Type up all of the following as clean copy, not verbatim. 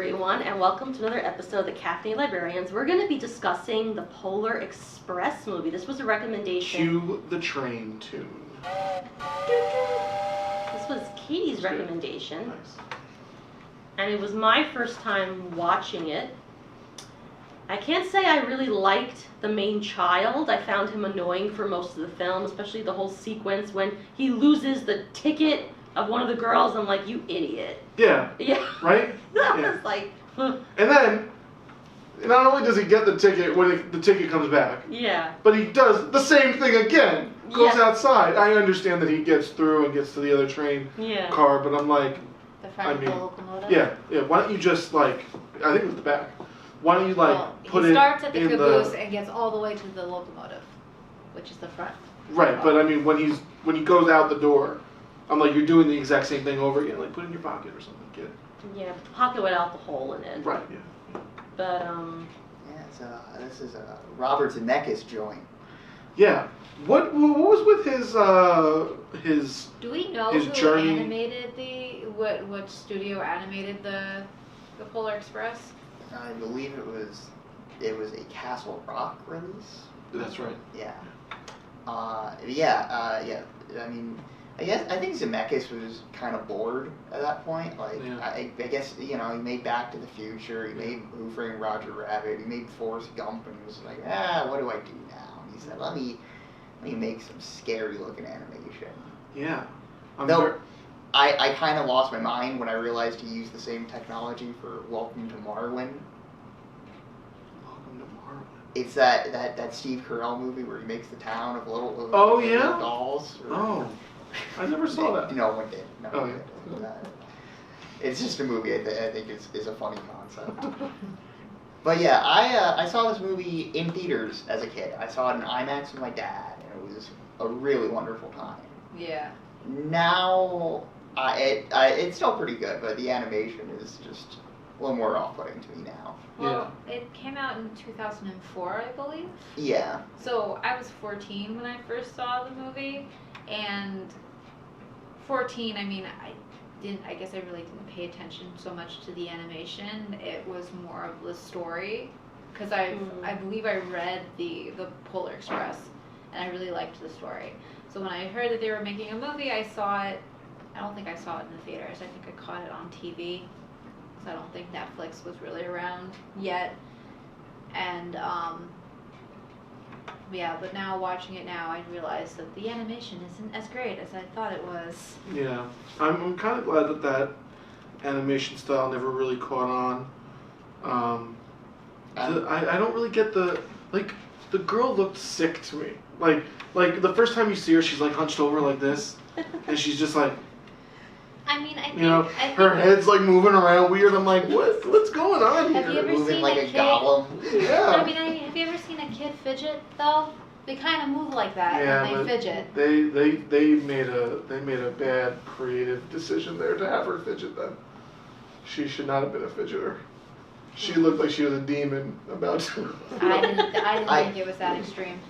everyone, and welcome to another episode of the Caffeinated Librarians. We're going to be discussing the Polar Express movie. This was a recommendation. Cue the train tune. This was Katie's recommendation. Nice. And it was my first time watching it. I can't say I really liked the main child. I found him annoying for most of the film, especially the whole sequence when he loses the ticket of one of the girls. I'm like, you idiot. Yeah. Yeah. Right? That Yeah. was like... And then, not only does he get the ticket when the ticket comes back, yeah. but he does the same thing again. Goes Yeah. outside. I understand that he gets through and gets to the other train car, but I'm like... The front of the locomotive? Yeah. Why don't you just, like... I think it was the back. Why don't you, put it in the... He starts at the caboose and gets all the way to the locomotive, which is the front. Right, but I mean, when he goes out the door, I'm like, you're doing the exact same thing over again. Like, put it in your pocket or something, kid. Yeah, pocket without the hole in it. Right, yeah. But, Yeah, so this is a Robert Zemeckis joint. Yeah. What was with his Do we know his who journey? animated what studio animated the Polar Express? I believe it was a Castle Rock release. That's right. Yeah. I mean, I think Zemeckis was kind of bored at that point. Like, Yeah. I guess, he made Back to the Future, he made Who Framed Roger Rabbit, he made Forrest Gump, and he was like, what do I do now? And he said, let me make some scary looking animation. Yeah. I kind of lost my mind when I realized he used the same technology for Welcome to Marwin. Welcome to Marwin. It's that Steve Carell movie where he makes the town of little dolls. Oh, I never saw that. No one did. No Oh, one did. It's just a movie I think is a funny concept. But yeah, I saw this movie in theaters as a kid. I saw it in IMAX with my dad, and it was a really wonderful time. Yeah. Now, it's still pretty good, but the animation is just a little more off-putting to me now. Well, it came out in 2004, I believe. Yeah. So I was 14 when I first saw the movie, and 14, I guess I really didn't pay attention so much to the animation. It was more of the story, because I believe I read the Polar Express, and I really liked the story. So when I heard that they were making a movie, I saw it. I don't think I saw it in the theaters. I think I caught it on TV, because I don't think Netflix was really around yet. And but now watching it now, I realized that the animation isn't as great as I thought it was. Yeah. I'm kind of glad that animation style never really caught on. I don't really get the girl looked sick to me. Like the first time you see her, she's like hunched over like this, and she's just like, I think her head's like moving around weird. I'm like, what's going on here? Have you ever Moving seen like a a kid? golem. Yeah. Have you ever seen a kid fidget though? They kind of move like that when they fidget. They made a bad creative decision there to have her fidget then. She should not have been a fidgeter. She looked like she was a demon about to. I didn't think it was that extreme.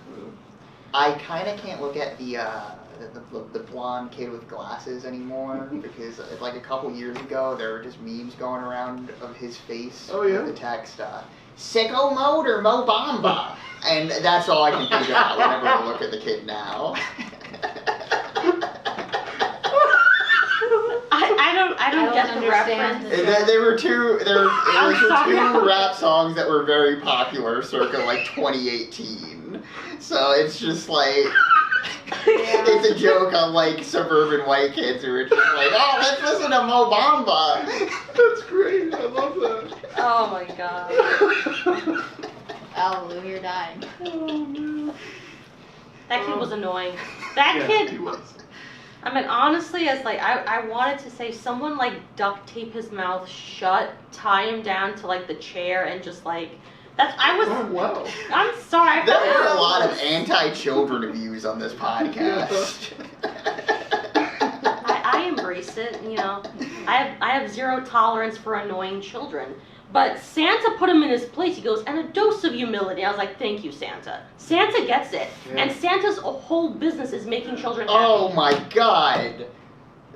I kind of can't look at the blonde kid with glasses anymore because like a couple years ago there were just memes going around of his face with the text "Sicko Motor Mo Bamba," and that's all I can think about whenever I look at the kid now. I don't get the reference. There were two rap songs that were very popular circa like 2018. So it's just like it's a joke on like suburban white kids who are just like, oh, let's listen to Mo Bamba. That's great. I love that. Oh my god. Oh, Lou, you're dying. Oh man. That kid was annoying. That kid. He was. I mean, honestly, as like I wanted to say, someone like duct tape his mouth shut, tie him down to like the chair, and just like Oh, wow. I'm sorry. There were a lot of anti-children views on this podcast. I embrace it. I have zero tolerance for annoying children. But Santa put him in his place. He goes, and a dose of humility. I was like, thank you, Santa. Santa gets it. Yeah. And Santa's whole business is making children happy. Oh my god.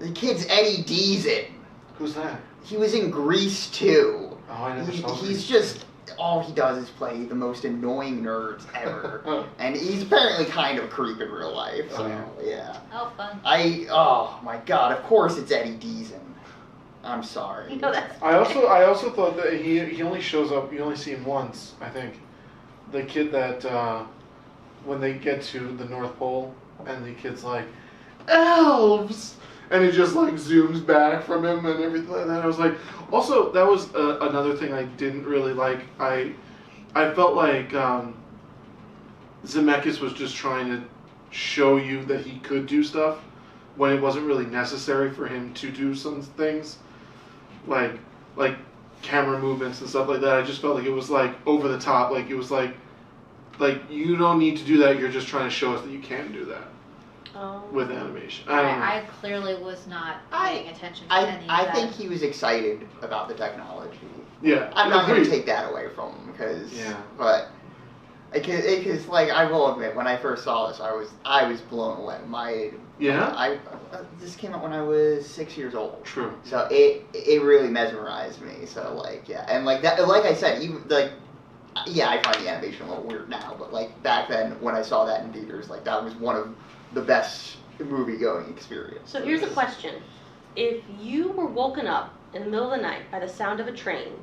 The kid's Eddie Deezen. Who's that? He was in Grease too. Oh, I never saw He's just, all he does is play the most annoying nerds ever. And he's apparently kind of a creep in real life, so, yeah. Oh, fun. Oh my god, of course it's Eddie Deason. I'm sorry. No, that's I also thought that he only shows up, you only see him once, I think. The kid that, when they get to the North Pole, and the kid's like, elves! And he just like zooms back from him and everything like that. I was like, also, that was another thing I didn't really like. I felt like Zemeckis was just trying to show you that he could do stuff when it wasn't really necessary for him to do some things. Like camera movements and stuff like that. I just felt like it was like over the top. Like it was like you don't need to do that. You're just trying to show us that you can do that with animation. I clearly was not paying attention to any of that. I think he was excited about the technology. Yeah, I'm not going to take that away from him because like I will admit, when I first saw this, I was blown away. This came out when I was 6 years old. True. So it really mesmerized me. So like and like that, like I said, even like I find the animation a little weird now, but like back then when I saw that in theaters, like that was one of the best movie-going experience. So here's a question. If you were woken up in the middle of the night by the sound of a train,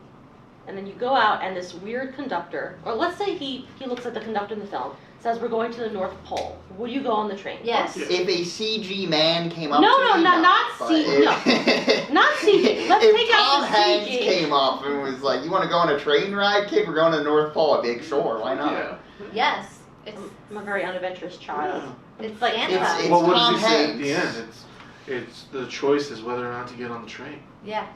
and then you go out and this weird conductor, or let's say he looks like the conductor in the film, says we're going to the North Pole, would you go on the train? Yes. If a CG man came up to me, not CG. Not CG. Let's if take Tom out the Hanks CG. came up and was like, you want to go on a train ride, kid? We're going to the North Pole. I'd be like, sure, why not? Yeah. Yes. I'm a very unadventurous child. Yeah. It's like Santa. It's Well, what Tom does he say at Hanks. the end? It's the choice is whether or not to get on the train. Yeah.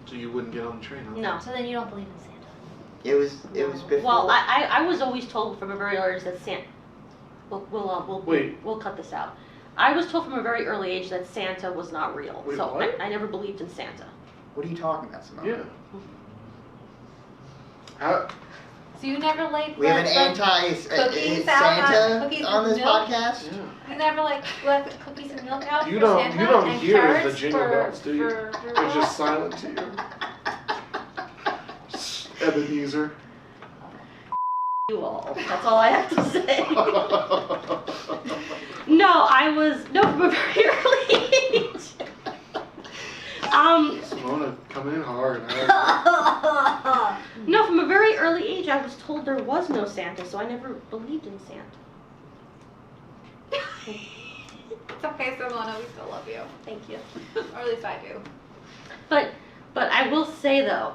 So you wouldn't get on the train, huh? No. So then you don't believe in Santa. It was before. Well, I was always told from a very early age that Santa. Wait. We'll cut this out. I was told from a very early age that Santa was not real. Wait, so what? I never believed in Santa. What are you talking about, Simone? Yeah. How? So you never like We have an left cookies out Santa cookies on with this milk? podcast. Yeah. You never like left cookies and milk out You for don't. Santa You don't and hear the carrots jingle for, bells, do you? for They're just silent to you. Ebenezer. You all. That's all I have to say. No, from a very early age. Simona, come in hard. No, from a very early age, I was told there was no Santa, so I never believed in Santa. It's okay, Simona, we still love you. Thank you. Or at least I do. But I will say though,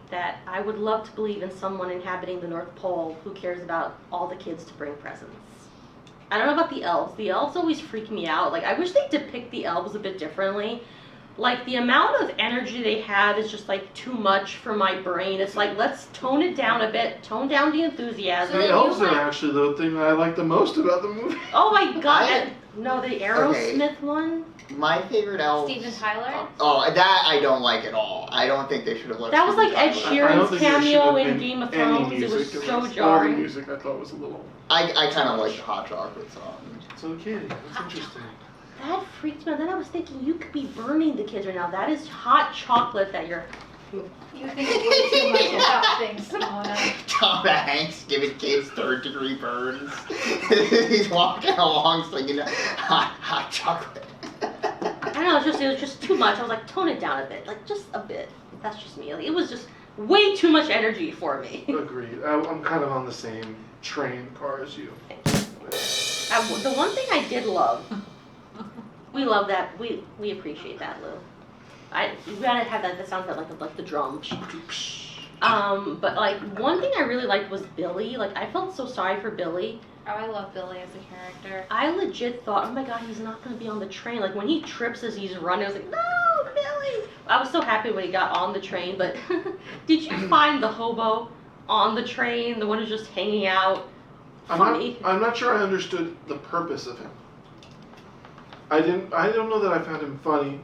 that I would love to believe in someone inhabiting the North Pole who cares about all the kids to bring presents. I don't know about the elves. The elves always freak me out. Like, I wish they depict the elves a bit differently. Like, the amount of energy they have is just, like, too much for my brain. It's like, let's tone it down a bit. Tone down the enthusiasm. The elves are actually the thing that I like the most about the movie. Oh my god. No, the Aerosmith one? My favorite elf. Steven Tyler? Oh, that I don't like at all. I don't think they should have let. That was like Ed Steven I don't Sheeran's think there should cameo have in been Game of any Thrones. It was music in so this. All the jarring. music I thought was a little. I kind of like the hot chocolate song. It's okay. That's interesting. That freaked me out. Then I was thinking, you could be burning the kids right now. That is hot chocolate that you're... You think way too much about things, Simona. Tom Hanks giving kids third-degree burns. He's walking along singing hot chocolate. I don't know, it was just too much. I was like, tone it down a bit. Like, just a bit. That's just me. Like, it was just way too much energy for me. Agreed. I'm kind of on the same train car as you. The one thing I did love, we love that. We appreciate that, Lou. You gotta have that sound like the drum. But like one thing I really liked was Billy. Like I felt so sorry for Billy. Oh, I love Billy as a character. I legit thought, oh my god, he's not gonna be on the train. Like when he trips as he's running, I was like, no, Billy. I was so happy when he got on the train. But did you find the hobo on the train, the one who's just hanging out, funny? I'm not sure I understood the purpose of him. I don't know that I found him funny.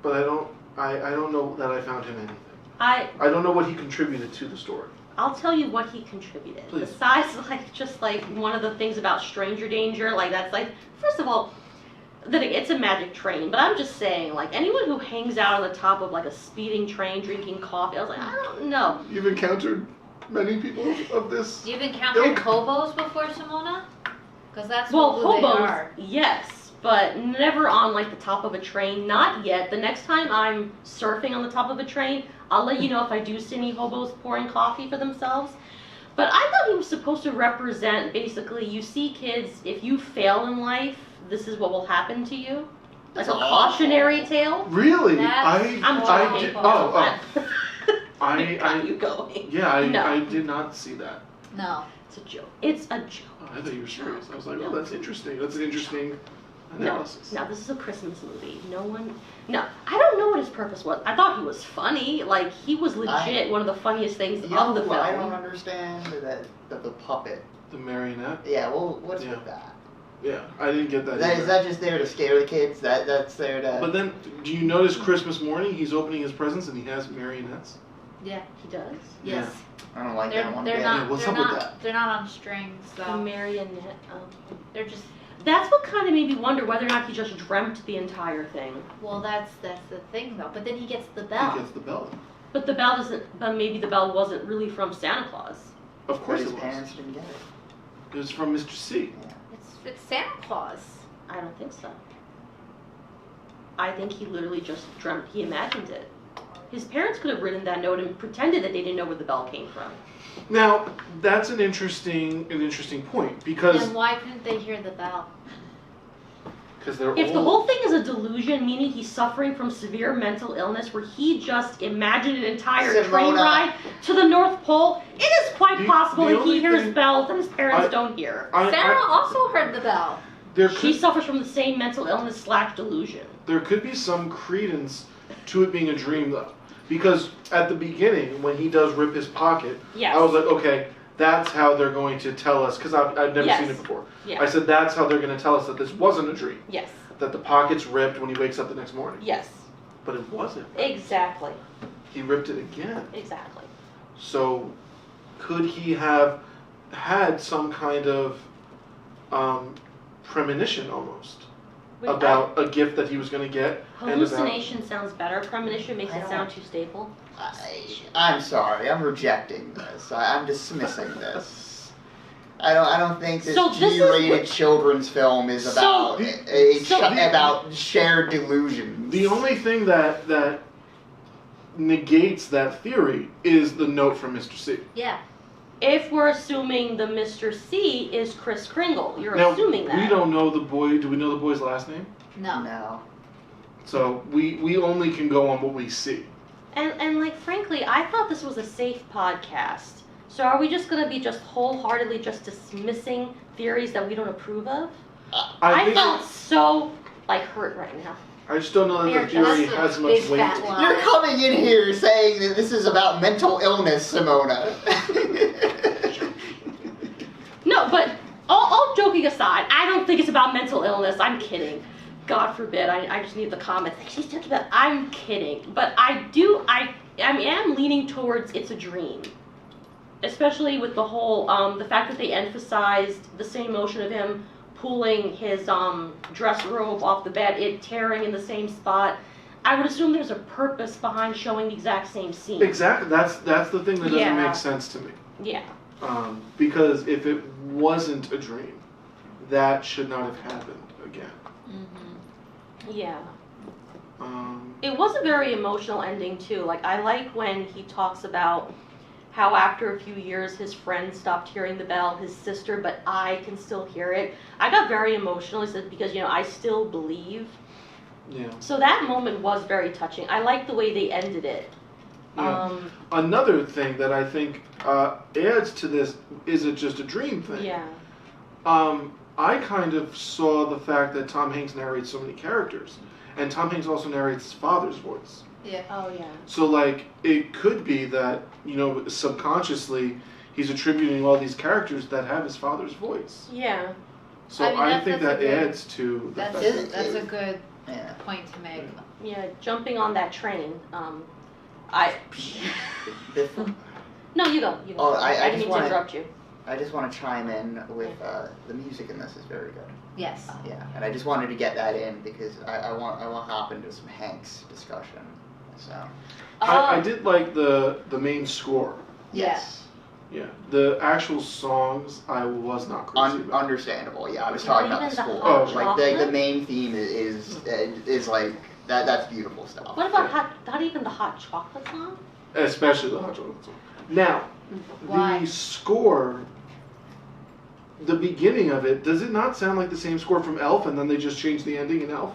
But I don't know that I found him anything. I don't know what he contributed to the story. I'll tell you what he contributed. Please. Besides, just one of the things about stranger danger, like that's like, first of all, that it's a magic train, but I'm just saying, like, anyone who hangs out on the top of, like, a speeding train drinking coffee, I was like, I don't know. You've encountered many people of this? You've encountered hobos before, Simona? Because that's what they hobos, are. yes, but never on, like, the top of a train. Not yet. The next time I'm surfing on the top of a train, I'll let you know if I do see any hobos pouring coffee for themselves. But I thought he was supposed to represent, basically, you see kids, if you fail in life, this is what will happen to you. Like That's a awful. cautionary tale. Really? That's I did. Oh. I got you going. Yeah, No. I did not see that. No. It's a joke. It's a joke. Oh, I thought you were serious. I was like, oh, that's interesting. That's an interesting analysis. No, this is a Christmas movie. No, I don't know what his purpose was. I thought he was funny. Like, he was legit one of the funniest things of the film. I don't understand that the puppet. The marionette? Yeah, well, what's with that? Yeah, I didn't get that. Is that just there to scare the kids? That's there to. But then, do you notice Christmas morning he's opening his presents and he has marionettes? Yeah. He does. Yes. I don't like that one. They're bit. not. What's they're up with not. that? They're not on strings A though. marionette. They're just. That's what kind of made me wonder whether or not he just dreamt the entire thing. Well, that's the thing though. But then he gets the bell. He gets the bell. But the bell doesn't. But maybe the bell wasn't really from Santa Claus. Of But course his it was. parents didn't get it. It was from Mr. C. It's Santa Claus. I don't think so. I think he literally just dreamt. He imagined it. His parents could have written that note and pretended that they didn't know where the bell came from. Now, that's an interesting point because And why couldn't they hear the bell? they're If the old. whole thing is a delusion, meaning he's suffering from severe mental illness, where he just imagined an entire train Simona. ride to the North Pole, it is quite The- possible the that he only hears thing- bells that his parents don't hear. Sarah also heard the bell. There She could, suffers from the same mental illness / delusion. there could be some credence to it being a dream though, because at the beginning when he does rip his pocket, Yes. I was like, okay, that's how they're going to tell us because I've never Yes. seen it before. Yeah. I said that's how they're going to tell us that this wasn't a dream, Yes. that the pocket's ripped when he wakes up the next morning. Yes. But it wasn't. Exactly. He ripped it again. Exactly. So, could he have had some kind of premonition almost about a gift that he was going to get? Hallucination sounds better. Premonition makes I it don't- sound too stable. I'm sorry. I'm rejecting this. I'm dismissing this. I don't think this So this is G-rated what- children's film is So- about so- about shared delusions. The only thing that negates that theory is the note from Mr. C. Yeah. If we're assuming the Mr. C is Kris Kringle, you're Now, assuming that. we don't know the boy. Do we know the boy's last name? No. No. So we only can go on what we see. And like, frankly, I thought this was a safe podcast. So are we just going to be just wholeheartedly just dismissing theories that we don't approve of? I think felt so, like, hurt right now. I just don't know that the Eric, theory that's a has much big weight. fat lie. You're coming in here saying that this is about mental illness, Simona. No, but all joking aside, I don't think it's about mental illness. I'm kidding. God forbid. I just need the comments. Like, she's talking about. I'm kidding. But I am leaning towards it's a dream. Especially with the whole, the fact that they emphasized the same motion of him pulling his dress robe off the bed, it tearing in the same spot. I would assume there's a purpose behind showing the exact same scene. Exactly. That's the thing that doesn't Yeah. make sense to me. Yeah. Because if it wasn't a dream, that should not have happened again. Yeah. Um, It was a very emotional ending too. Like, I like when he talks about how after a few years his friend stopped hearing the bell, his sister, but I can still hear it. I got very emotional. He said, because, I still believe. yeah. So that moment was very touching. I like the way they ended it. Yeah. Another thing that I think adds to this, is it just a dream thing? Yeah. I kind of saw the fact that Tom Hanks narrates so many characters, and Tom Hanks also narrates his father's voice. Yeah. Oh, yeah. So, like, it could be that, subconsciously, he's attributing all these characters that have his father's voice. Yeah. So I mean, I think that's that a good- adds to the That's fact. that's a good Yeah. point to make. Yeah, jumping on that train. Before- No, you go. Oh, I didn't just mean to wanna- interrupt you. I just want to chime in with the music in this is very good. Yes. Yeah, and I just wanted to get that in because I want to hop into some Hanks discussion. So. I did like the main score. Yes. Yeah, the actual songs I was not crazy about. Understandable. Yeah, I was talking about the score. Hot Like the main theme is like that. That's beautiful stuff. What about not even the hot chocolate song? Especially the hot chocolate song. Now, Why? the score, the beginning of it, does it not sound like the same score from Elf, and then they just changed the ending in Elf?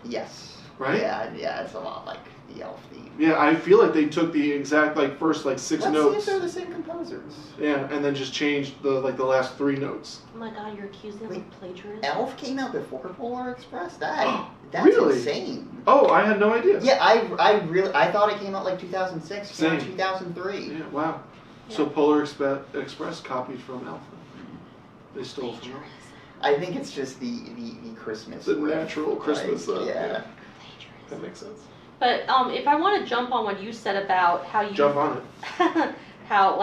Yes. Right? Yeah, it's a lot like the Elf theme. Yeah, I feel like they took the exact first 6 Let's notes. see if they're the same composers. Yeah, and then just changed the last 3 notes. Oh my god, you're accusing them of plagiarism? Elf came out before Polar Express. That's Really? insane. Oh, I had no idea. Yeah, I thought it came out 2006, Same. 2003. Yeah, wow. So Polar Express copied from Elf. They stole from Elf. I think it's just the Christmas. The riff, natural Christmas. yeah. That makes sense. But if I want to jump on what you said about how you Jump on it. how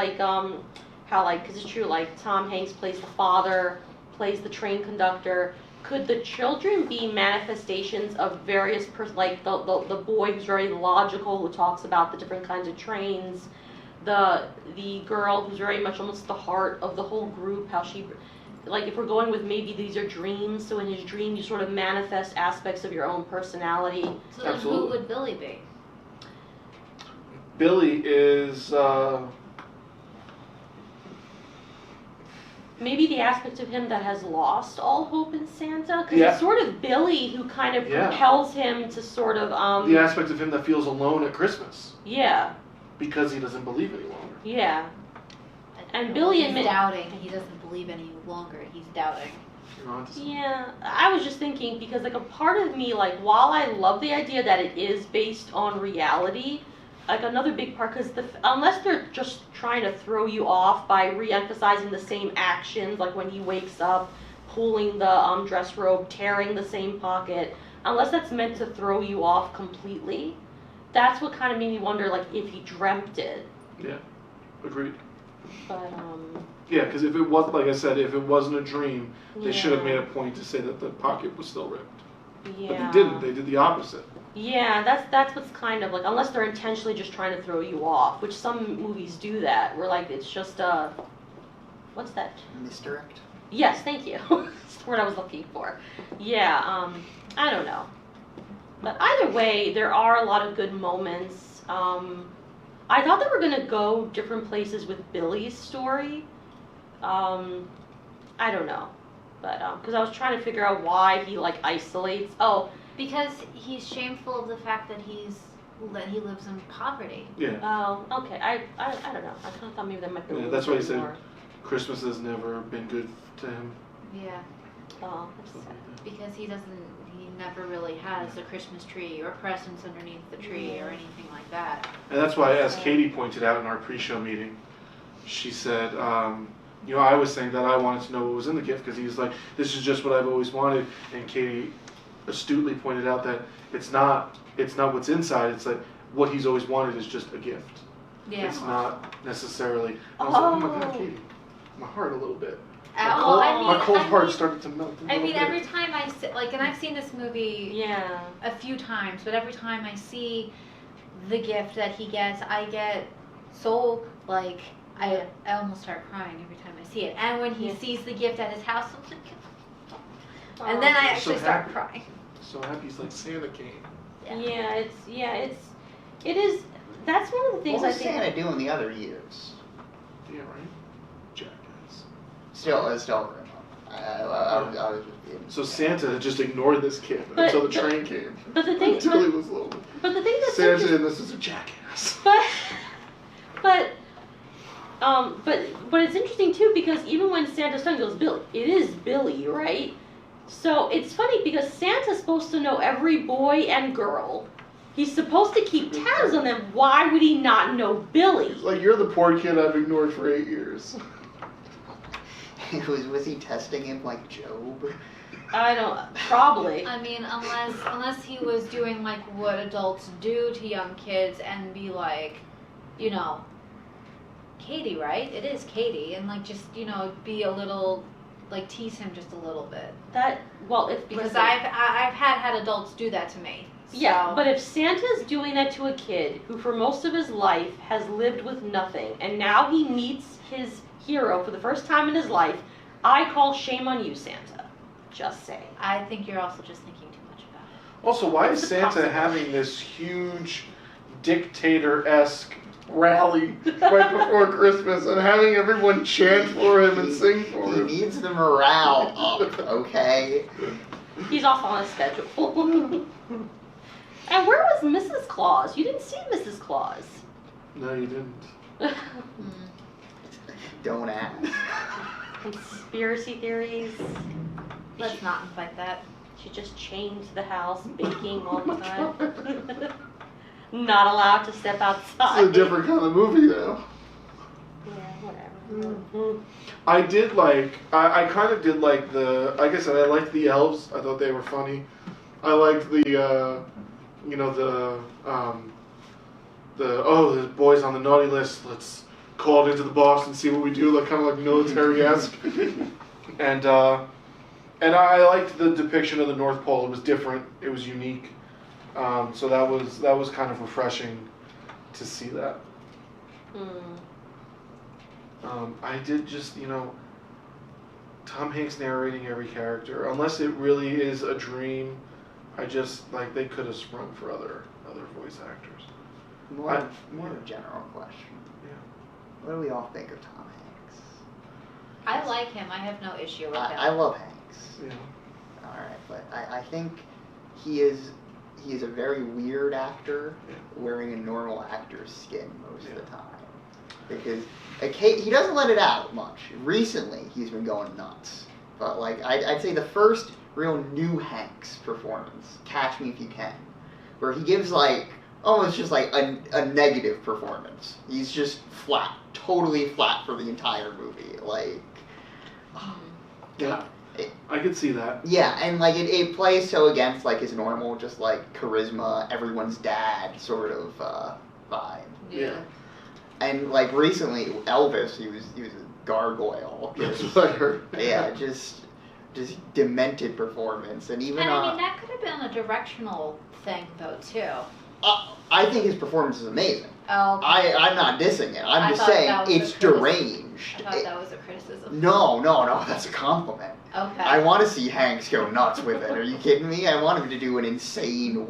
because it's true, Tom Hanks plays the father, plays the train conductor. Could the children be manifestations of various the boy who's very logical, who talks about the different kinds of trains, the girl who's very much almost the heart of the whole group, how she, if we're going with maybe these are dreams, so in his dream you sort of manifest aspects of your own personality. So then who would Billy be? Billy is maybe the aspect of him that has lost all hope in Santa, because Yeah. it's sort of Billy who kind of propels him to sort of the aspect of him that feels alone at Christmas yeah, because he doesn't believe any longer. yeah. And Billy he's doubting. He doesn't believe any longer. He's doubting. You're on to something. Yeah, I was just thinking because a part of me, while I love the idea that it is based on reality, another big part, because unless they're just trying to throw you off by re-emphasizing the same actions, like when he wakes up, pulling the dress robe, tearing the same pocket, unless that's meant to throw you off completely, that's what kind of made me wonder, if he dreamt it. Yeah, agreed. But Yeah, because if it was, like I said, if it wasn't a dream, they should have yeah. made a point to say that the pocket was still ripped. Yeah. But they didn't. They did the opposite. Yeah, that's what's kind of unless they're intentionally just trying to throw you off, which some movies do that, where it's just what's that? Misdirect. Yes, thank you. That's the word I was looking for. Yeah, I don't know. But either way, there are a lot of good moments. I thought they were going to go different places with Billy's story. I don't know. But, because I was trying to figure out why he, isolates. Oh. Because he's shameful of the fact that he lives in poverty. Yeah. Oh, okay. I don't know. I kind of thought maybe that might be a little that's why he bit said more. Christmas has never been good to him. Yeah. Oh, that's Something sad. like that. Because he never really has a Christmas tree or presents underneath the tree or anything like that. And that's why, as Katie pointed out in our pre-show meeting, she said, I was saying that I wanted to know what was in the gift because he's like, this is just what I've always wanted. And Katie astutely pointed out that it's not what's inside. It's what he's always wanted is just a gift. Yeah. It's not necessarily. I was like, oh my God, Katie, my heart a little bit. My cold heart started to melt. Every time I see, and I've seen this movie a few times, but every time I see the gift that he gets, I get so I almost start crying every time I see it. And when he sees the gift at his house, I'm like, and then I actually start crying. So happy he's Santa came. It is. That's one of the things What I was think. Santa doing the other years? Yeah, right. Jackass. Still I was just being. So Santa had just ignored this kid until the train came. But the thing, until he was lonely. But the thing that's Santa and this is a jackass. But it's interesting too because even when Santa's son goes, Billy, it is Billy, right? So it's funny because Santa's supposed to know every boy and girl. He's supposed to keep tabs on them. Why would he not know Billy? It's you're the poor kid I've ignored for 8 years. Was he testing him like Job? I don't. Probably. I mean, unless he was doing what adults do to young kids and be Katie, right? It is Katie, and like just be a little, like tease him just a little bit. Because I've had adults do that to me. So. Yeah, but if Santa's doing that to a kid who for most of his life has lived with nothing, and now he meets his hero for the first time in his life, I call shame on you, Santa. Just saying. I think you're also just thinking too much about it. Also, why is Santa having this huge dictator-esque rally right before Christmas and having everyone chant for him and sing for him? He needs the morale up, okay? He's off on a schedule. And where was Mrs. Claus? You didn't see Mrs. Claus. No, you didn't. Don't ask. Conspiracy theories. Let's not invite that. She just chained to the house, baking all the time. Not allowed to step outside. It's a different kind of movie, though. Yeah, whatever. I kind of did like like I said, I liked the elves. I thought they were funny. I liked the boys on the naughty list. Let's call it into the boss and see what we do, like kind of like military-esque. and I liked the depiction of the North Pole. It was different. It was unique. So that was kind of refreshing to see that. I did just, Tom Hanks narrating every character. Unless it really is a dream, I just, they could have sprung for other voice actors. More of a general question. Yeah. What do we all think of Tom Hanks? I like him. I have no issue with him. I love Hanks. Yeah. Alright, but I think he is a very weird actor wearing a normal actor's skin most of the time. Because he doesn't let it out much. Recently, he's been going nuts. But I'd say the first real new Hanks performance, Catch Me If You Can, where he gives almost just a negative performance. He's just flat, totally flat for the entire movie. Yeah, I could see that. Yeah, and it plays so against his normal just charisma, everyone's dad sort of vibe. Yeah. And recently, Elvis, he was a gargoyle. That's what I heard. Yeah, just demented performance, and even. And I mean that could have been a directional thing though too. I think his performance is amazing. Oh. Okay. I'm not dissing it. I'm just saying it's deranged. I thought that was a criticism. No, that's a compliment. Okay. I want to see Hanks go nuts with it. Are you kidding me? I want him to do an insane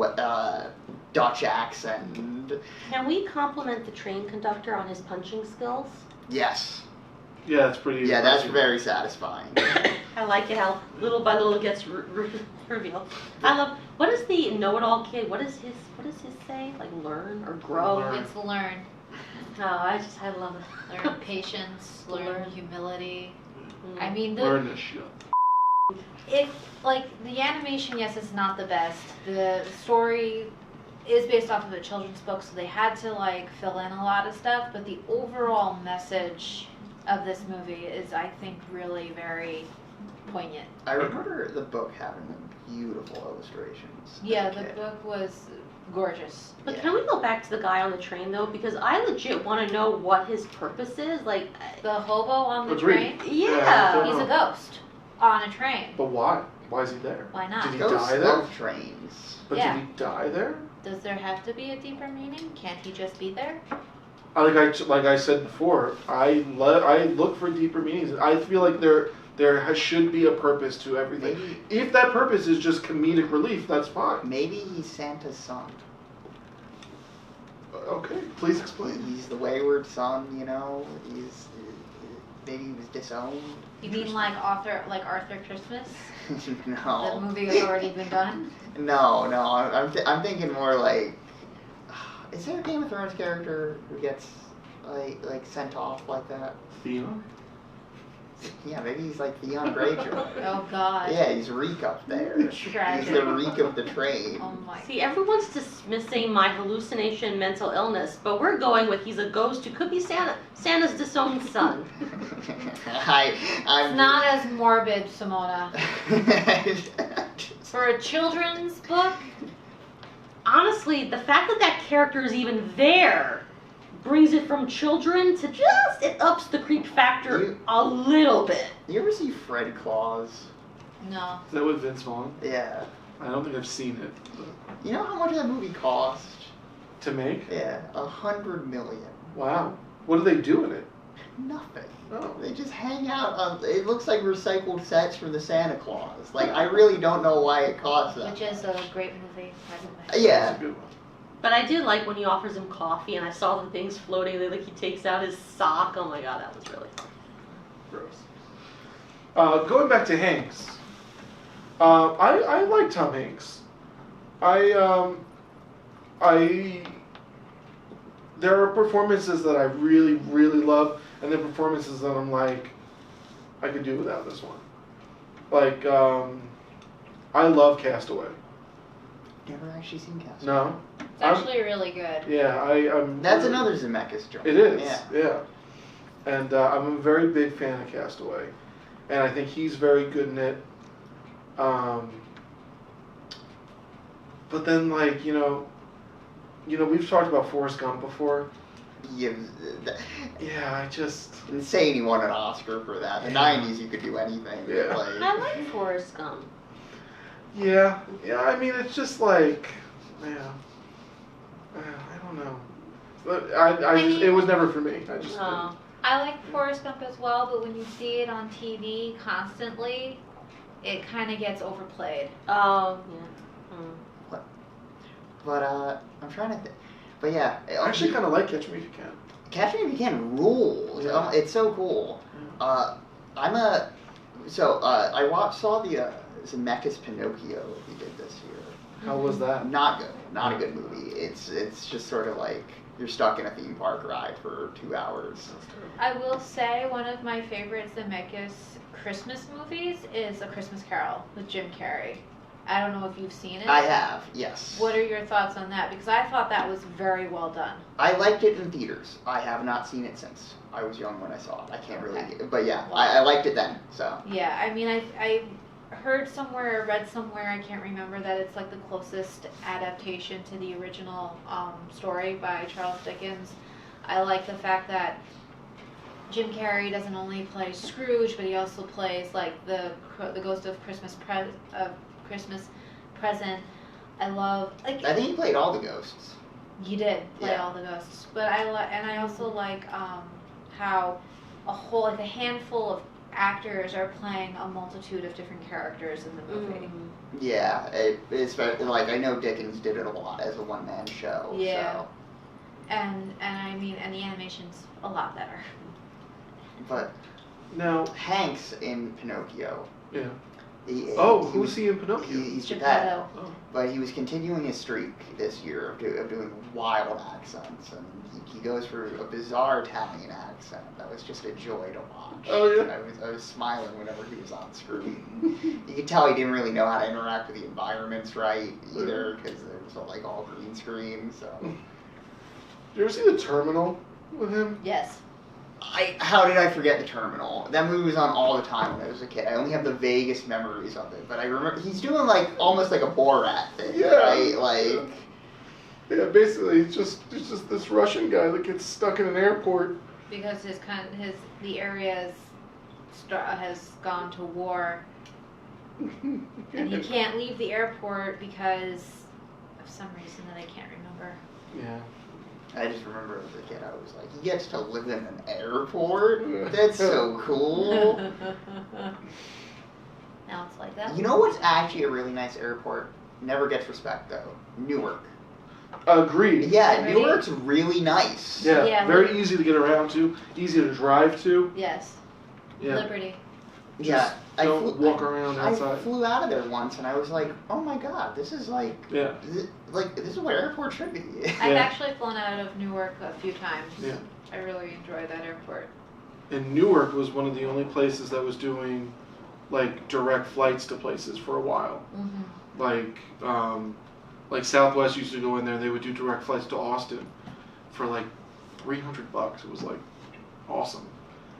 Dutch accent. Can we compliment the train conductor on his punching skills? Yes. Yeah, that's pretty. Yeah, that's very satisfying. I like it how little by little it gets revealed. I love. What is the know-it-all kid? What does his say? Learn or grow? Learn. It's learn. No, I love it. Learn patience. Learn humility. Mm. I mean, Learn this shit. the animation, yes, is not the best. The story is based off of a children's book, so they had to fill in a lot of stuff. But the overall message of this movie is, I think, really very poignant. I remember the book having beautiful illustrations. Yeah, the book was gorgeous. But can we go back to the guy on the train though? Because I legit want to know what his purpose is. The hobo on the Agreed. train? Yeah. He's a ghost on a train. But why? Why is he there? Why not? Did he Ghosts die there? love trains. But Yeah. did he die there? Does there have to be a deeper meaning? Can't he just be there? Like I said before, I look for deeper meanings. I feel like there should be a purpose to everything. Maybe. If that purpose is just comedic relief, that's fine. Maybe he's Santa's son. Okay, please explain. He's the wayward son, maybe he was disowned. You mean like Arthur Christmas? The No. movie has already been done? No, I'm thinking more is there a Game of Thrones character who gets sent off like that? Theon? Yeah, maybe he's like Theon Greyjoy. Oh God. Yeah, he's Reek up there. Tragic. He's the Reek of the train. Oh my. See, everyone's dismissing my hallucination mental illness, but we're going with he's a ghost who could be Santa's disowned son. It's not as morbid, Simona. For a children's book? Honestly, the fact that character is even there brings it from children to just, it ups the creep factor a little bit. You ever see Fred Claus? No. Is that with Vince Vaughn? Yeah. I don't think I've seen it. You know how much that movie cost? To make? Yeah, $100 million. Wow. What do they do in it? Nothing. Oh. They just hang out on, it looks like recycled sets from the Santa Claus. Like, I really don't know why it costs that. Which is a great movie, by the way. Yeah. That's a good one. But I did like when he offers him coffee and I saw the things floating, like he takes out his sock. Oh my god, that was really fun. Gross. Going back to Hanks. I like Tom Hanks. There are performances that I really, really love, and then performances that I'm like, I could do without this one. Like, I love Castaway. Never actually seen Castaway. No? It's actually really good. Yeah, I'm... That's really, another Zemeckis joint. It is, Yeah. yeah. And I'm a very big fan of Castaway. And I think he's very good in it. But then, like, you know, we've talked about Forrest Gump before. Yeah, Yeah, I just... didn't say he won an Oscar for that. The 90s, you could do anything. Yeah. Like, I like Forrest Gump. Yeah, I mean, it's just like... Yeah. I don't know. But it was never for me. I just... Oh. I like Forrest Gump as well, but when you see it on TV constantly, it kind of gets overplayed. Oh, yeah. Mm. But, I'm trying to think. But yeah. I actually kind of like Catch Me If You Can. Catch Me If You Can rules. Yeah. It's so cool. I saw the Zemeckis Pinocchio he did this year. How was that? Not good. Not a good movie. It's just sort of like you're stuck in a theme park ride for 2 hours. I will say one of my favorite Zemeckis Christmas movies is A Christmas Carol with Jim Carrey. I don't know if you've seen it. I have, yes. What are your thoughts on that? Because I thought that was very well done. I liked it in theaters. I have not seen it since. I was young when I saw it. I can't really... Okay. But yeah, Wow. I liked it then, so... Yeah, I mean, I heard somewhere, or read somewhere, I can't remember, that it's like the closest adaptation to the original story by Charles Dickens. I like the fact that Jim Carrey doesn't only play Scrooge, but he also plays like the Ghost of Christmas Present. I love like. I think he played all the ghosts. He did play Yeah. all the ghosts, but I also like how a handful of actors are playing a multitude of different characters in the movie. Yeah, it's like I know Dickens did it a lot as a one-man show. Yeah. So. And I mean, and the animation's a lot better. But Now, Hanks in Pinocchio. yeah. Who's he in Pinocchio? He's Geppetto. Oh. But he was continuing his streak this year of doing wild accents, and he goes for a bizarre Italian accent that was just a joy to watch. Oh, yeah? I was smiling whenever he was on screen. You could tell he didn't really know how to interact with the environments right either, because there was like all green screen. So. Did you ever see The Terminal with him? Yes. How did I forget The Terminal? That movie was on all the time when I was a kid. I only have the vaguest memories of it, but I remember he's doing like almost like a Borat thing, Yeah. right? Like, Yeah, basically, it's just this Russian guy that gets stuck in an airport. Because the area has gone to war, and he can't leave the airport because of some reason that I can't remember. Yeah. I just remember as a kid, I was like, he gets to live in an airport? That's so cool. Now it's like that. You know what's actually a really nice airport? Never gets respect, though. Newark. Agreed. Yeah, Really? Newark's really nice. Yeah, Yeah, very easy to get around to, easy to drive to. Yes. Yeah. Liberty. Yeah. Don't walk around outside. I flew out of there once, and I was like, oh my god, this is like... Yeah. This is what airport should be. I've Yeah. actually flown out of Newark a few times. Yeah. I really enjoy that airport. And Newark was one of the only places that was doing, like, direct flights to places for a while. Mm-hmm. Like Southwest used to go in there, they would do direct flights to Austin for like $300. It was like awesome.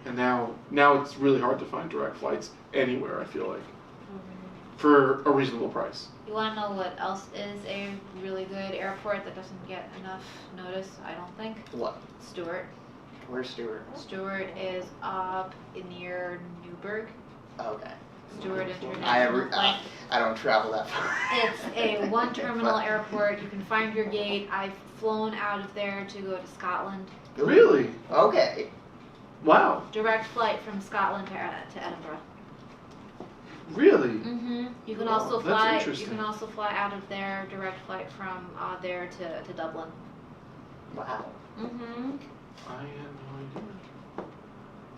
And now it's really hard to find direct flights anywhere, I feel like. for a reasonable price. You want to know what else is a really good airport that doesn't get enough notice? I don't think. What? Stewart. Where's Stewart? Stewart is up near Newburgh. Okay. Stewart International Flight. I don't travel that far. It's a one terminal airport. You can find your gate. I've flown out of there to go to Scotland. Really? Okay. Wow. Direct flight from Scotland to Edinburgh. Really? Mhm. You can Wow, also that's fly. You interesting. can also fly out of there. Direct flight from there to Dublin. Wow. Mhm. I had no idea.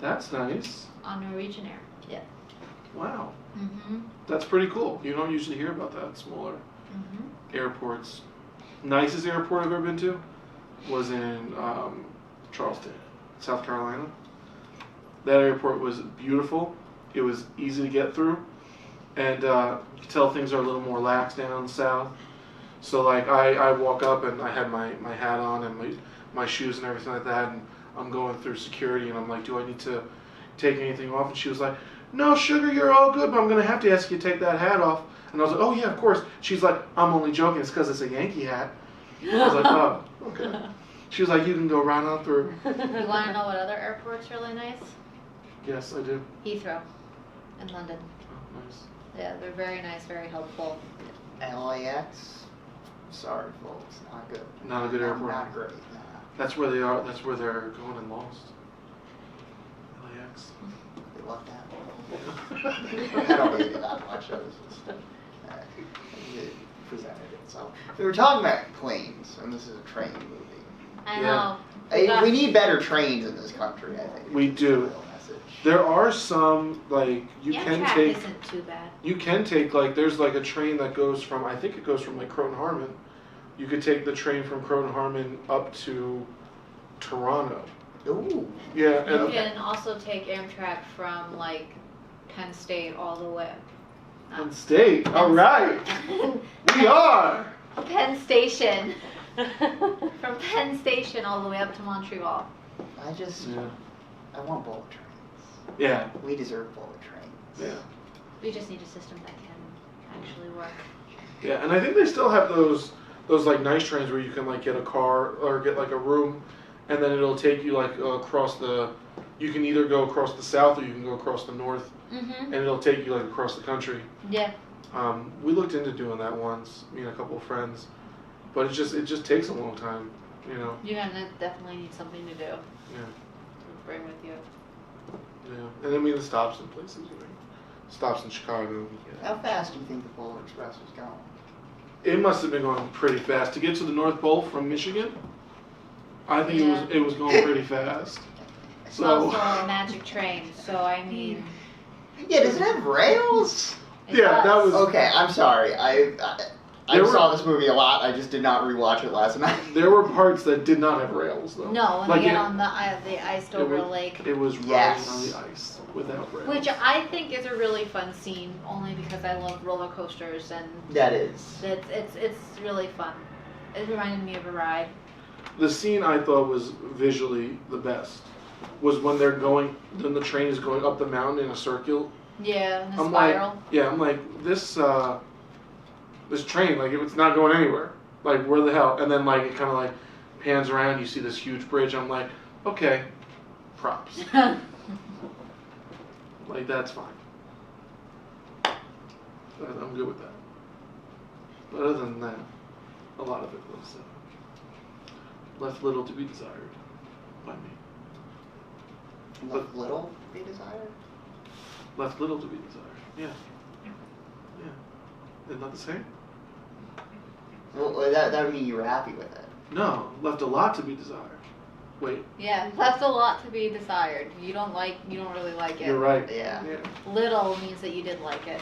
That's nice. On Norwegian Air. Yeah. Wow. Mhm. That's pretty cool. You don't usually hear about that, smaller Mhm. airports. Nicest airport I've ever been to was in Charleston, South Carolina. That airport was beautiful. It was easy to get through. And you could tell things are a little more lax down south. So like I walk up and I had my hat on and my shoes and everything like that, and I'm going through security and I'm like, do I need to take anything off? And she was like, no, sugar, you're all good, but I'm going to have to ask you to take that hat off. And I was like, oh yeah, of course. She's like, I'm only joking, it's because it's a Yankee hat. I was like, oh, okay. She was like, you can go right on through. You want to know what other airport's really nice? Yes, I do. Heathrow, in London. Oh, nice. Yeah, they're very nice, very helpful. LAX. Sorry, folks, not good. Not a good airport. Not great. Nah. That's where they are. That's where they're going and lost. LAX. They lucked out. I don't rate it that much. I was just it presented it. So we were talking about planes, and this is a train movie. I Yeah. know. We need better trains in this country. I think. We That's the do. real message. There are some like you can Amtrak take. isn't too bad. You can take like there's like a train that goes from I think it goes from like Croton Harmon. You could take the train from Croton Harmon up to Toronto. Ooh. Yeah, You and can also take Amtrak from like Penn State all the way. Penn State. All right, we are. Penn Station. From Penn Station all the way up to Montreal. Yeah. I want bullet trains. Yeah. We deserve bullet trains. Yeah. We just need a system that can actually work. Yeah, and I think they still have those like nice trains where you can like get a car or get like a room, and then it'll take you like across the. You can either go across the south or you can go across the north, Mhm. and it'll take you like across the country. Yeah. We looked into doing that once, me and a couple of friends, but it just takes a long time, you know. You're gonna definitely need something to do. Yeah. To bring with you. Yeah, and I mean the stops in places, you know, stops in Chicago. Yeah. How fast do you think the Polar Express was going? It must have been going pretty fast to get to the North Pole from Michigan. I think it was going pretty fast. It's So also a magic train, so I mean. Yeah, does it have rails? It Yeah, that does. was- Okay, I'm sorry. I saw this movie a lot. I just did not rewatch it last night. There were parts that did not have rails though. No, when Like they get it- on the iced over was- lake. It was Yes. riding on the ice without rails. Which I think is a really fun scene, only because I love roller coasters and That is. it's really fun. It reminded me of a ride. The scene I thought was visually the best was when then the train is going up the mountain in a circle. Yeah, in a I'm spiral. I'm like, this train, like it's not going anywhere. Like where the hell? And then like it kind of like pans around. You see this huge bridge. I'm like, okay, props. Like that's fine. I'm good with that. But other than that, a lot of it was left little to be desired by me. Left little be desired? Left little to be desired. Yeah. Yeah. Isn't that the same? Well, that would mean you were happy with it. No, left a lot to be desired. Wait, Yeah, left a lot to be desired. You don't really like it. you're right. Yeah. Yeah. Little means that you did like it.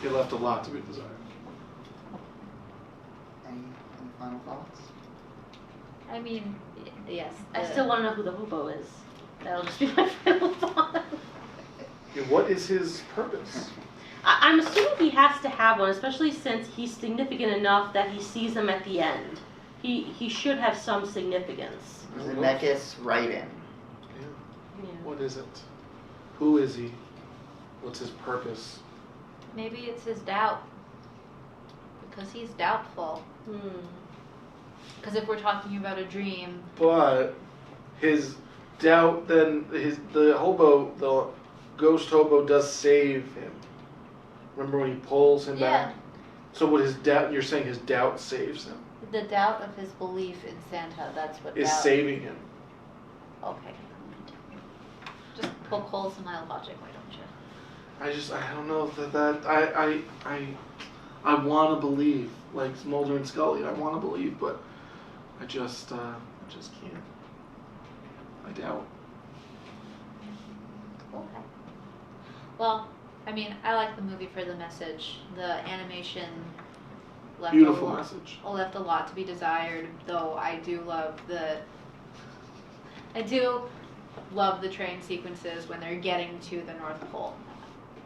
It left a lot to be desired. Any final thoughts? I mean, yes. I still want to know who the hobo is. That'll just be my final thought. Yeah, what is his purpose? I'm assuming he has to have one, especially since he's significant enough that he sees them at the end. He should have some significance. Zemeckis writing. Yeah. Yeah. What is it? Who is he? What's his purpose? Maybe it's his doubt. Because he's doubtful. Because if we're talking about a dream... But his doubt, then, the ghost hobo does save him. Remember when he pulls him back? So what his doubt, you're saying his doubt saves him? The doubt of his belief in Santa, that's what is doubt... saving him. Okay. Just poke holes in my logic, why don't you? I don't know I want to believe, like Mulder and Scully, I want to believe, but I just can't. I doubt. Okay. Well, I mean, I like the movie for the message. The animation left Beautiful message. Left a lot to be desired, though I do love the train sequences when they're getting to the North Pole.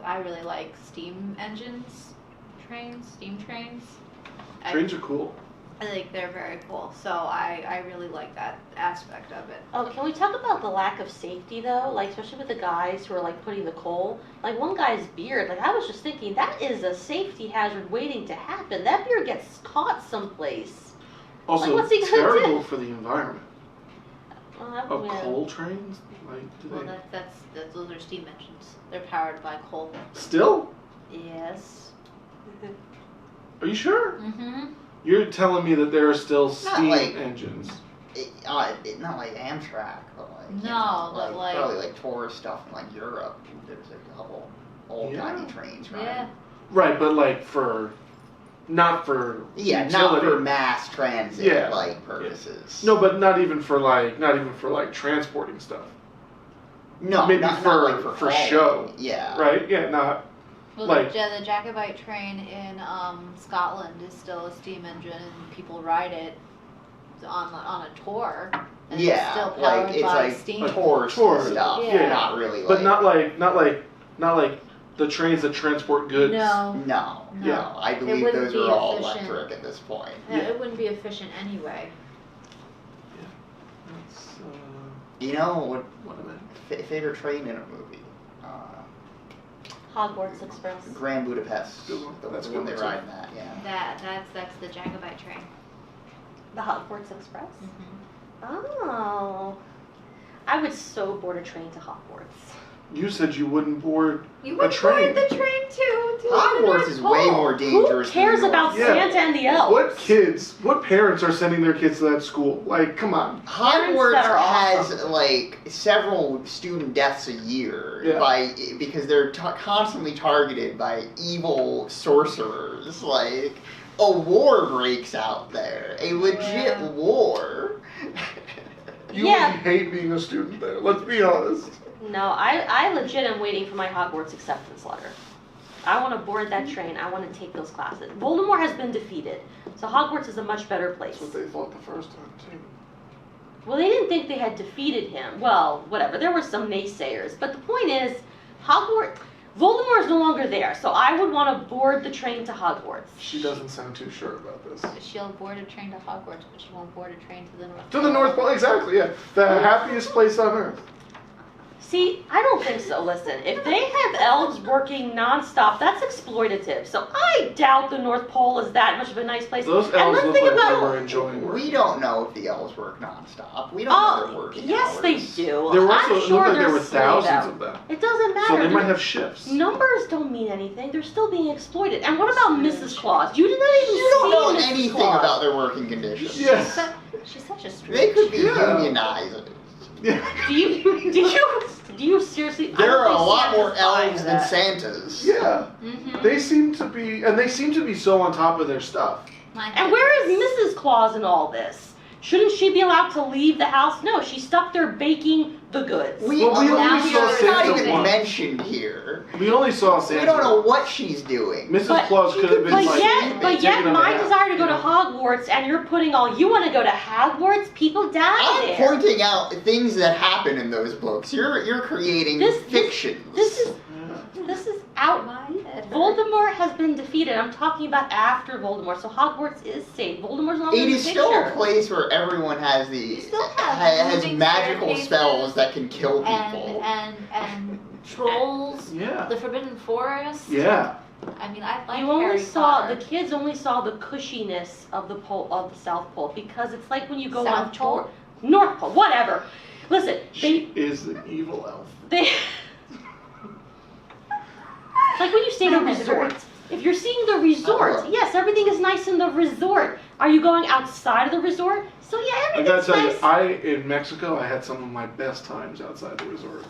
I really like steam trains. Trains are cool. I think they're very cool, so I really like that aspect of it. Oh, can we talk about the lack of safety though? Like, especially with the guys who are like putting the coal. Like one guy's beard, like I was just thinking, that is a safety hazard waiting to happen. That beard gets caught someplace. Also, like, what's he gonna terrible do? for the environment. Well, Coal trains? Like, Those are steam engines. They're powered by coal. Still? Yes. Are you sure? Mm-hmm. You're telling me that there are still steam like- engines. Not like Amtrak, but like No, but like- probably like tourist stuff in like Europe. There's a couple old timey trains, right? Yeah. Right, but like not for Yeah, utility. not for mass transit like purposes. No, but not even for like transporting stuff. No, maybe not like for for hauling. show. Yeah. Right? Yeah, not Well, like the Jacobite train in Scotland is still a steam engine, and people ride it on a tour. And it's still powered like it's by like steam. tours Tour, and stuff. yeah. Not really. but like, not like the trains that transport goods. No. Yeah. I It believe wouldn't those be are all efficient. electric at this point. Yeah, it wouldn't be efficient anyway. That's You know what? what I meant. Favorite train in a movie? Hogwarts Express. Grand Budapest. Good one. The That's a one good they one, ride in that. Yeah. That's the Jacobite train. The Hogwarts Express? Mm-hmm. Oh. I would so board a train to Hogwarts. You said you wouldn't board You a would train. board the train too. Hogwarts is way more dangerous. Who cares than New about York. Yeah. Santa and the elves? What parents are sending their kids to that school? Like, come on. Hogwarts that are has awesome. like several student deaths a year Yeah. because they're constantly targeted by evil sorcerers. Like a war breaks out there, a legit war. You Yeah. would hate being a student there. Let's be honest. No, I legit am waiting for my Hogwarts acceptance letter. I want to board that train. I want to take those classes. Voldemort has been defeated, so Hogwarts is a much better place. That's what they thought the first time too. Well, they didn't think they had defeated him. Well, whatever. There were some naysayers. But the point is, Voldemort is no longer there, so I would want to board the train to Hogwarts. She doesn't sound too sure about this. She'll board a train to Hogwarts, but she won't board a train to the North. To the North Pole, exactly, yeah. The happiest place on earth. See, I don't think so. Listen, if they have elves working nonstop, that's exploitative. So I doubt the North Pole is that much of a nice place. Those And elves let's look think like about they were enjoying work. We don't know if the elves work nonstop. We don't know their working yes, hours. they do. There were I'm also, it sure looked like there were there's slave thousands out. of them. It doesn't matter. So they might They're- have shifts. Numbers don't mean anything. They're still being exploited. And what about Mrs. Claus? You did not even You don't know see Mrs. anything Claus. about their working conditions. Yes. She's such a street. They could be Yeah. unionized. Yeah. Do you seriously? I There don't are a think lot Santa's more buying elves than that. Santas. Yeah. Mm-hmm. They seem to be so on top of their stuff. And where is Mrs. Claus in all this? Shouldn't she be allowed to leave the house? No, she's stuck there baking the goods. We only now saw you're It's not Santa even once. mentioned here. We only saw Santa. We don't know what she's doing. Mrs. Claus could have been But like yet, taking on my the desire to hat, go to you know? Hogwarts, and you're putting all you want to go to Hogwarts. People die I'm there. pointing out things that happen in those books. You're creating fictions. This is out. My head hurts. Voldemort has been defeated. I'm talking about after Voldemort, so Hogwarts is safe. Voldemort's not in It the is still a picture. place where everyone has You still have has moving magical staircases spells that can kill people. and trolls. Yeah. The Forbidden Forest. Yeah. I mean, I like You only Harry saw Potter. the kids only saw the cushiness of the South Pole because it's like when you go South on Pole? tour, North Pole, whatever. Listen, She is an evil elf. they. It's like when you stay at a resort. If you're seeing the resort, yes, everything is nice in the resort. Are you going outside of the resort? So yeah, I gotta everything's tell nice. you, in Mexico, I had some of my best times outside the resort.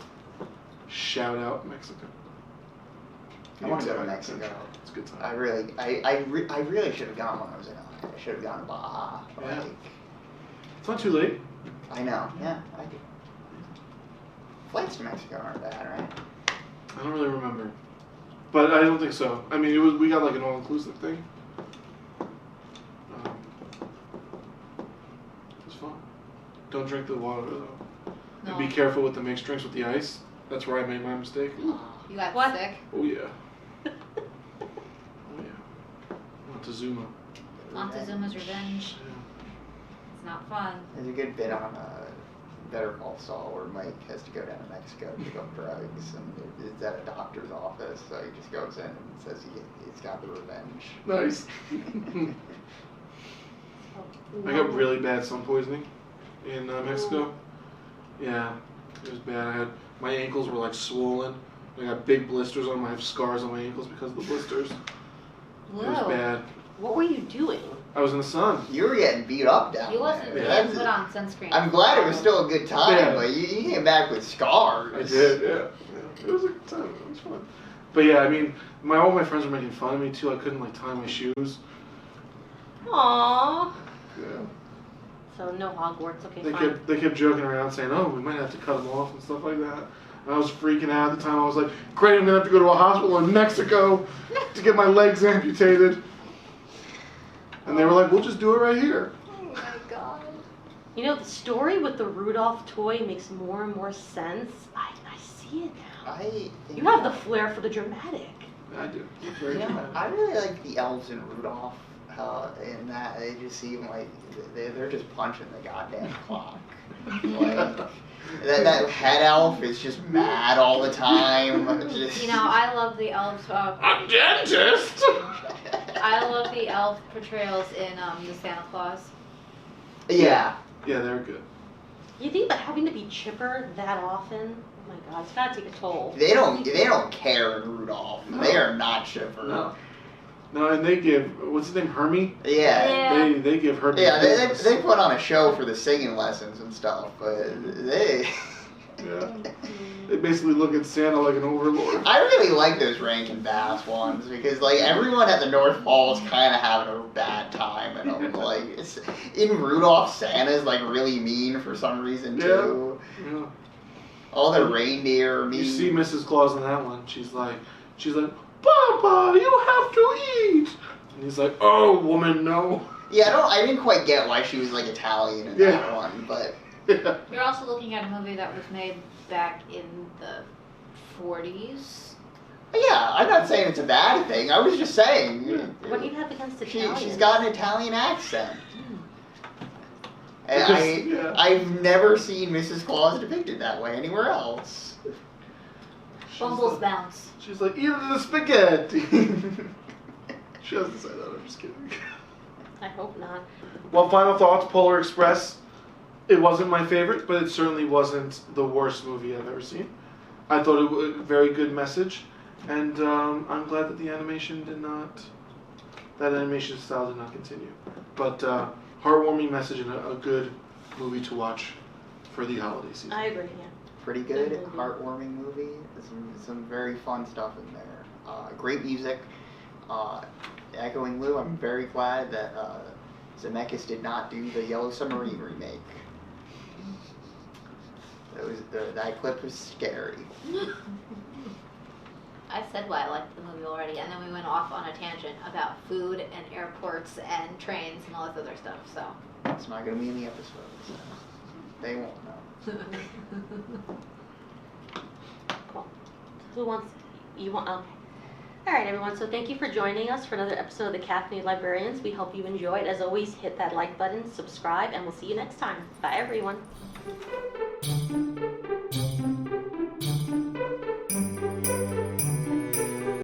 Shout out Mexico. I want to go to Outside Mexico. adventure. It's a good time. I really should have gone when I was in LA. I should have gone to Baja. Yeah. Like, It's not too late. I know. Yeah, I do. Flights to Mexico aren't bad, right? I don't really remember, but I don't think so. I mean, we got like an all-inclusive thing. It was fun. Don't drink the water though. No. And be careful with the mixed drinks with the ice. That's where I made my mistake. You got What? sick? Oh yeah. Oh yeah. Montezuma. Montezuma's Revenge. Yeah. It's not fun. There's a good bit on Better Call Saul where Mike has to go down to Mexico to pick up drugs, and it's at a doctor's office, so he just goes in and says he's got the revenge. Nice. I got really bad sun poisoning in Mexico. Yeah, it was bad. My ankles were like swollen. I got big blisters on my, I have scars on my ankles because of the blisters. It was Whoa. bad. What were you doing? I was in the sun. You were getting beat up down He wasn't. there. He Yeah. didn't put on sunscreen. I'm glad it was still a good time, Yeah. but you came back with scars. I did, yeah. It was a good time. It was fun. But yeah, I mean, all my friends were making fun of me too. I couldn't like tie my shoes. Aww. Yeah. So no Hogwarts. Okay, They fine. kept joking around saying, "Oh, we might have to cut them off and stuff like that." And I was freaking out at the time. I was like, "Great, I'm gonna have to go to a hospital in Mexico to get my legs amputated." And they were like, "We'll just do it right here." Oh my god. You know, the story with the Rudolph toy makes more and more sense. I see it now. I think You have the flair for the dramatic. I do. It's very Yeah, dramatic. I really like the elves in Rudolph. In that they just seem like they're just punching the goddamn clock. Like that head elf is just mad all the time. Just, You know, I love the elves. A dentist. I love the elf portrayals in the Santa Claus. yeah. Yeah, they were good. You think about having to be chipper that often? Oh my god, it's gotta take a toll. They don't care in Rudolph. No. They are not chipper. No, and they give what's his name, Hermie? Yeah. They give Hermie. Yeah, business. they put on a show for the singing lessons and stuff, but they. Yeah. They basically look at Santa like an overlord. I really like those Rankin Bass ones because like everyone at the North Pole is kind of having a bad time, and I'm like, in Rudolph, Santa's like really mean for some reason too. Yeah. All the reindeer are mean. You see Mrs. Claus in that one. She's like, Papa, you have to eat. And he's like, oh, woman, no. Yeah, I didn't quite get why she was like Italian in that one, but Yeah. You're also looking at a movie that was made back in the 40s. yeah, I'm not saying it's a bad thing. I was just saying. What do you have against Italians? She's got an Italian accent. And Because- I've never seen Mrs. Claus depicted that way anywhere else. Bumbles bounce. She's like, eat the spaghetti. She doesn't say that, I'm just kidding. I hope not. Well, final thoughts, Polar Express. It wasn't my favorite, but it certainly wasn't the worst movie I've ever seen. I thought it was a very good message, and I'm glad that the animation that animation style did not continue. But heartwarming message and a good movie to watch for the holiday season. I agree, yeah. Pretty good, Good movie. heartwarming movie. Some very fun stuff in there. Great music. Echoing Lou, I'm very glad that Zemeckis did not do the Yellow Submarine remake. That clip was scary. I said why I liked the movie already, and then we went off on a tangent about food and airports and trains and all this other stuff, so. It's not going to be in the episode, so they won't know. Cool. Who wants? You want? Okay. All right, everyone. So thank you for joining us for another episode of the Caffeinated Librarians. We hope you enjoyed. As always, hit that like button, subscribe, and we'll see you next time. Bye, everyone.